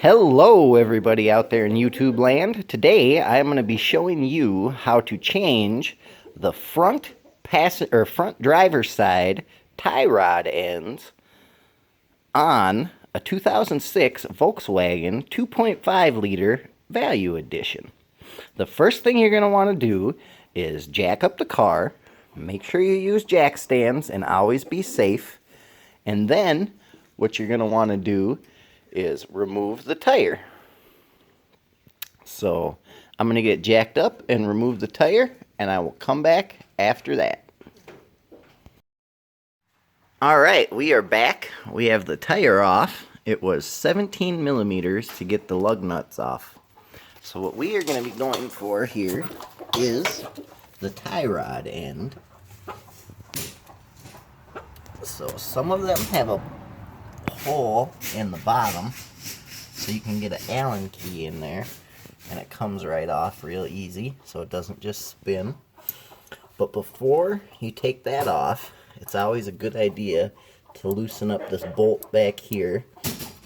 Hello everybody out there in YouTube land. Today I'm going to be showing you how to change the front driver's side tie rod ends on a 2006 Volkswagen 2.5 liter Value Edition. The first thing you're going to want to do is jack up the car, make sure you use jack stands and always be safe, and then what you're going to want to do is remove the tire. So I'm going to get jacked up and remove the tire, and I will come back after that. Alright, we are back. We have the tire off. It was 17 millimeters to get the lug nuts off. So what we are going to be going for here is the tie rod end. So some of them have a hole in the bottom, so you can get an Allen key in there and it comes right off real easy, so it doesn't just spin. But before you take that off, it's always a good idea to loosen up this bolt back here,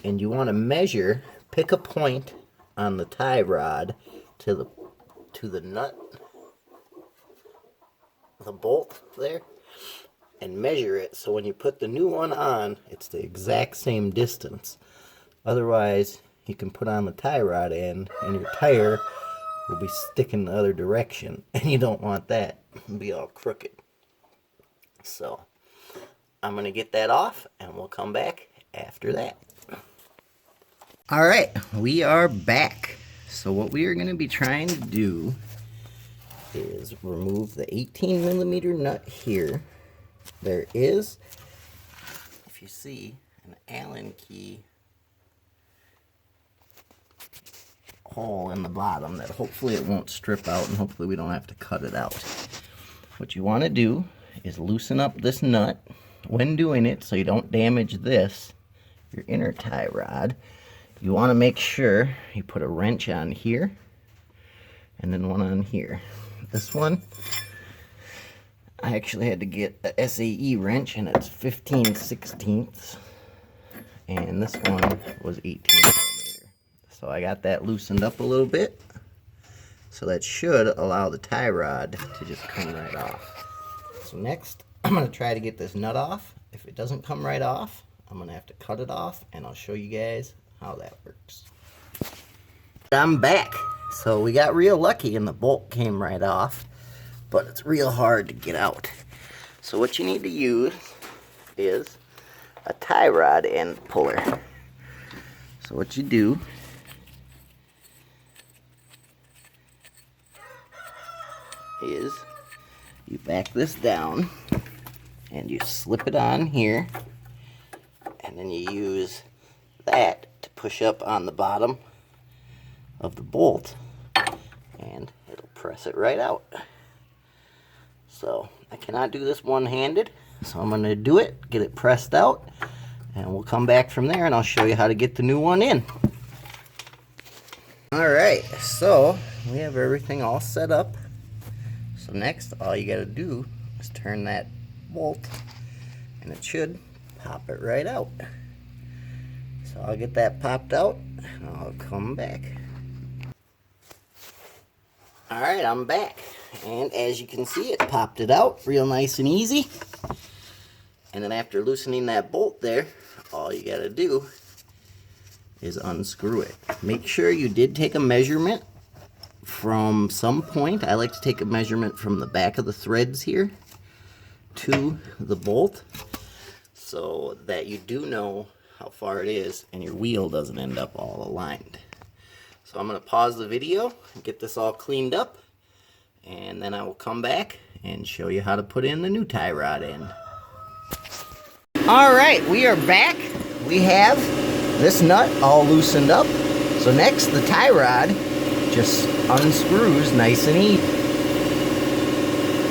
and you want to measure, pick a point on the tie rod to the nut, the bolt there, and measure it so when you put the new one on, it's the exact same distance. Otherwise, you can put on the tie rod end and your tire will be sticking the other direction, and you don't want that. It'll be all crooked. So I'm going to get that off and we'll come back after that. Alright, we are back. So what we are going to be trying to do is remove the 18 millimeter nut here. There is, if you see, an Allen key hole in the bottom that hopefully it won't strip out, and hopefully we don't have to cut it out. What you want to do is loosen up this nut when doing it so you don't damage this, your inner tie rod. You want to make sure you put a wrench on here and then one on here. This one, I actually had to get a SAE wrench, and it's 15/16, and this one was 18 millimeter. So I got that loosened up a little bit, so that should allow the tie rod to just come right off. So next, I'm going to try to get this nut off. If it doesn't come right off, I'm going to have to cut it off, and I'll show you guys how that works. I'm back. So we got real lucky and the bolt came right off, but it's real hard to get out. So what you need to use is a tie rod end puller. So what you do is you back this down and you slip it on here, and then you use that to push up on the bottom of the bolt, and it'll press it right out. So I cannot do this one-handed, so I'm going to do it, get it pressed out, and we'll come back from there and I'll show you how to get the new one in. Alright, so we have everything all set up. So next, all you got to do is turn that bolt, and it should pop it right out. So I'll get that popped out and I'll come back. Alright, I'm back, and as you can see, it popped it out real nice and easy. And then after loosening that bolt there, all you gotta do is unscrew it. Make sure you did take a measurement from some point. I like to take a measurement from the back of the threads here to the bolt, so that you do know how far it is and your wheel doesn't end up all aligned. So I'm going to pause the video and get this all cleaned up, and then I will come back and show you how to put in the new tie rod end. Alright, we are back. We have this nut all loosened up. So next, the tie rod just unscrews nice and easy.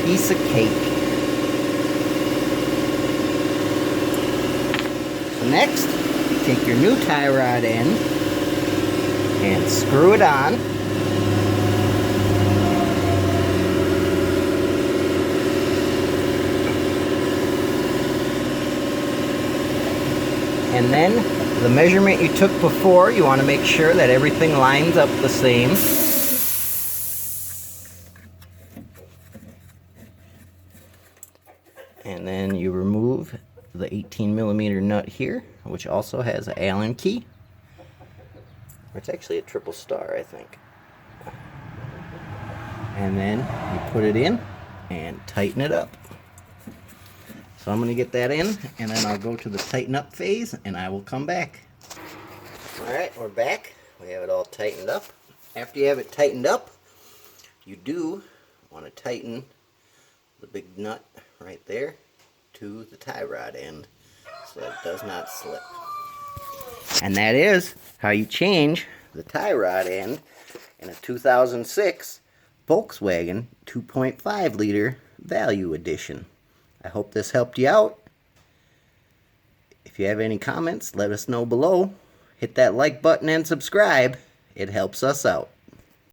Piece of cake. So next, you take your new tie rod end and screw it on. And then the measurement you took before, you want to make sure that everything lines up the same. And then you remove the 18mm nut here, which also has an Allen key. It's actually a triple star, I think. And then you put it in and tighten it up. So I'm going to get that in, and then I'll go to the tighten up phase, and I will come back. Alright, we're back. We have it all tightened up. After you have it tightened up, you do want to tighten the big nut right there to the tie rod end so that it does not slip. And that is how you change the tie rod end in a 2006 Volkswagen 2.5 liter Value Edition. I hope this helped you out. If you have any comments, let us know below. Hit that like button and subscribe. It helps us out.